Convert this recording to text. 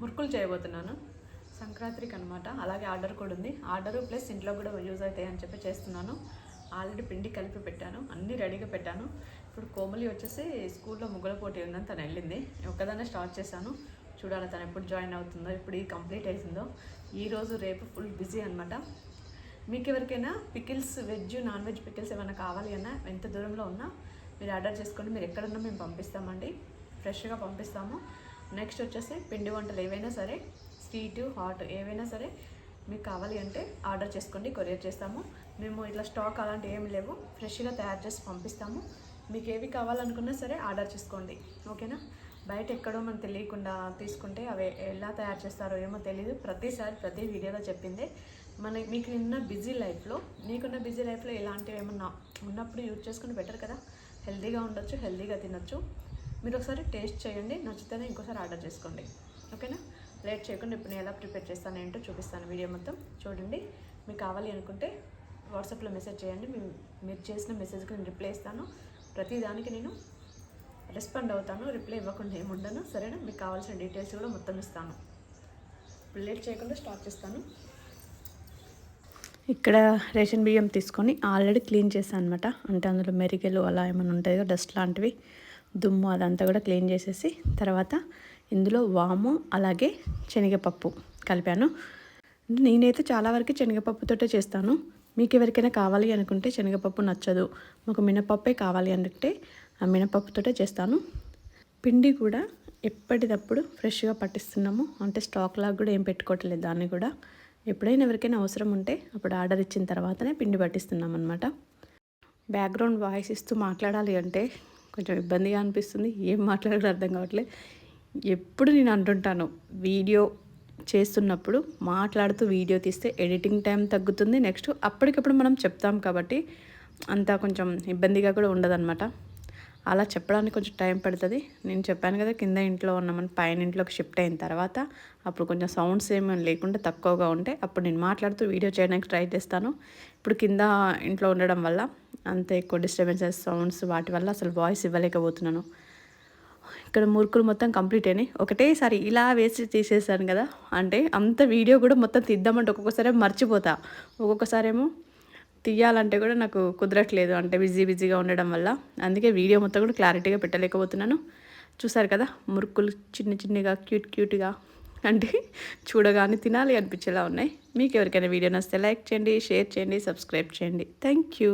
మురుకులు చేయబోతున్నాను సంక్రాంతికి అనమాట. అలాగే ఆర్డర్ కూడా ఉంది. ఆర్డరు ప్లస్ ఇంట్లో కూడా యూజ్ అవుతాయి అని చెప్పి చేస్తున్నాను. ఆల్రెడీ పిండి కలిపి పెట్టాను, అన్నీ రెడీగా పెట్టాను. ఇప్పుడు కోమలి వచ్చేసి స్కూల్లో ముగ్గుల పోటీ ఉందని తను వెళ్ళింది. ఒక్కదాన్నే స్టార్ట్ చేశాను. చూడాలి తను ఎప్పుడు జాయిన్ అవుతుందో, ఇప్పుడు ఈ కంప్లీట్ అవుతుందో. ఈరోజు రేపు ఫుల్ బిజీ అనమాట. మీకు ఎవరికైనా pickles, veg non veg pickles ఏమైనా కావాలి అన్నా ఎంత దూరంలో ఉన్నా మీరు ఆర్డర్ చేసుకోండి. మీరు ఎక్కడున్నా మేము పంపిస్తామండి, ఫ్రెష్గా పంపిస్తాము. నెక్స్ట్ వచ్చేసి పిండి వంటలు ఏవైనా సరే, స్వీటు హాట్ ఏవైనా సరే మీకు కావాలి అంటే ఆర్డర్ చేసుకోండి, కొరియర్ చేస్తాము. మేము ఇట్లా స్టాక్ అలాంటివి ఏమి లేవు, ఫ్రెష్గా తయారు చేసి పంపిస్తాము. మీకు ఏవి కావాలనుకున్నా సరే ఆర్డర్ చేసుకోండి, ఓకేనా. బయట ఎక్కడో మనకు తెలియకుండా తీసుకుంటే అవి ఎలా తయారు చేస్తారో ఏమో తెలియదు. ప్రతిసారి ప్రతి వీడియోలో చెప్పిందే. మీకున్న బిజీ లైఫ్లో ఇలాంటివి ఏమన్నా ఉన్నప్పుడు యూజ్ చేసుకుని బెటర్ కదా. హెల్తీగా ఉండొచ్చు, హెల్తీగా తినొచ్చు. మీరు ఒకసారి టేస్ట్ చేయండి, నచ్చితేనే ఇంకోసారి ఆర్డర్ చేసుకోండి, ఓకేనా. లేట్ చేయకుండా ఇప్పుడు నేను ఎలా ప్రిపేర్ చేస్తాను ఏంటో చూపిస్తాను. వీడియో మొత్తం చూడండి. మీకు కావాలి అనుకుంటే వాట్సాప్లో మెసేజ్ చేయండి. మీరు చేసిన మెసేజ్కి నేను రిప్లై ఇస్తాను. ప్రతిదానికి నేను రెస్పాండ్ అవుతాను, రిప్లై ఇవ్వకుండా ఏముండను, సరేనా. మీకు కావాల్సిన డీటెయిల్స్ కూడా మొత్తం ఇస్తాను. ఇప్పుడు లేట్ చేయకుండా స్టార్ట్ చేస్తాను. ఇక్కడ రేషన్ బియ్యం తీసుకొని ఆల్రెడీ క్లీన్ చేశాను అనమాట. అంటే అందులో మెరిగలు అలా ఏమైనా ఉంటాయి కదా, డస్ట్ లాంటివి, దుమ్ము అదంతా కూడా క్లీన్ చేసేసి తర్వాత ఇందులో వాము అలాగే శనగపప్పు కలిపాను. నేనైతే చాలా వరకు శనగపప్పుతోటే చేస్తాను. మీకు ఎవరికైనా కావాలి అనుకుంటే శనగపప్పు నచ్చదు, మాకు మినపప్పే కావాలి అనుకుంటే ఆ మినపప్పుతోటే చేస్తాను. పిండి కూడా ఎప్పటికప్పుడు ఫ్రెష్గా పట్టిస్తున్నాము, అంటే స్టాక్ లాగా కూడా ఏం పెట్టుకోవట్లేదు. దాన్ని కూడా ఎప్పుడైనా ఎవరికైనా అవసరం ఉంటే అప్పుడు ఆర్డర్ ఇచ్చిన తర్వాతనే పిండి పట్టిస్తున్నాం అనమాట. బ్యాక్గ్రౌండ్ వాయిస్ ఇస్తూ మాట్లాడాలి అంటే కొంచెం ఇబ్బందిగా అనిపిస్తుంది, ఏం మాట్లాడాలో అర్థం కావట్లేదు. ఎప్పుడు నేను అంటుంటాను, వీడియో చేస్తున్నప్పుడు మాట్లాడుతూ వీడియో తీస్తే ఎడిటింగ్ టైం తగ్గుతుంది. నెక్స్ట్ అప్పటికప్పుడు మనం చెప్తాం కాబట్టి అంతా కొంచెం ఇబ్బందిగా కూడా ఉండదన్నమాట. అలా చెప్పడానికి కొంచెం టైం పడుతుంది. నేను చెప్పాను కదా, కింద ఇంట్లో ఉన్నామని పైన ఇంట్లోకి షిఫ్ట్ అయిన తర్వాత అప్పుడు కొంచెం సౌండ్స్ ఏమైనా లేకుండా తక్కువగా ఉంటే అప్పుడు నేను మాట్లాడుతూ వీడియో చేయడానికి ట్రై చేస్తాను. ఇప్పుడు కింద ఇంట్లో ఉండడం వల్ల అంత ఎక్కువ డిస్టర్బెన్సెస్, సౌండ్స్ వాటి వల్ల అసలు వాయిస్ ఇవ్వలేకపోతున్నాను. ఇక్కడ మురుకులు మొత్తం కంప్లీట్ అయినాయి. ఒకటేసారి ఇలా వేసి తీసేసాను కదా, అంటే అంత వీడియో కూడా మొత్తం తీద్దామంటే ఒక్కొక్కసారి మర్చిపోతా, ఒక్కొక్కసారేమో తీయాలంటే కూడా నాకు కుదరట్లేదు, అంటే బిజీగా ఉండడం వల్ల. అందుకే వీడియో మొత్తం కూడా క్లారిటీగా పెట్టలేకపోతున్నాను. చూసారు కదా, మురుకులు చిన్నగా క్యూట్గా, అంటే చూడగానే తినాలి అనిపించేలా ఉన్నాయి. మీకు ఎవరికైనా వీడియో నచ్చితే లైక్ చేయండి, షేర్ చేయండి, సబ్స్క్రైబ్ చేయండి. Thank you.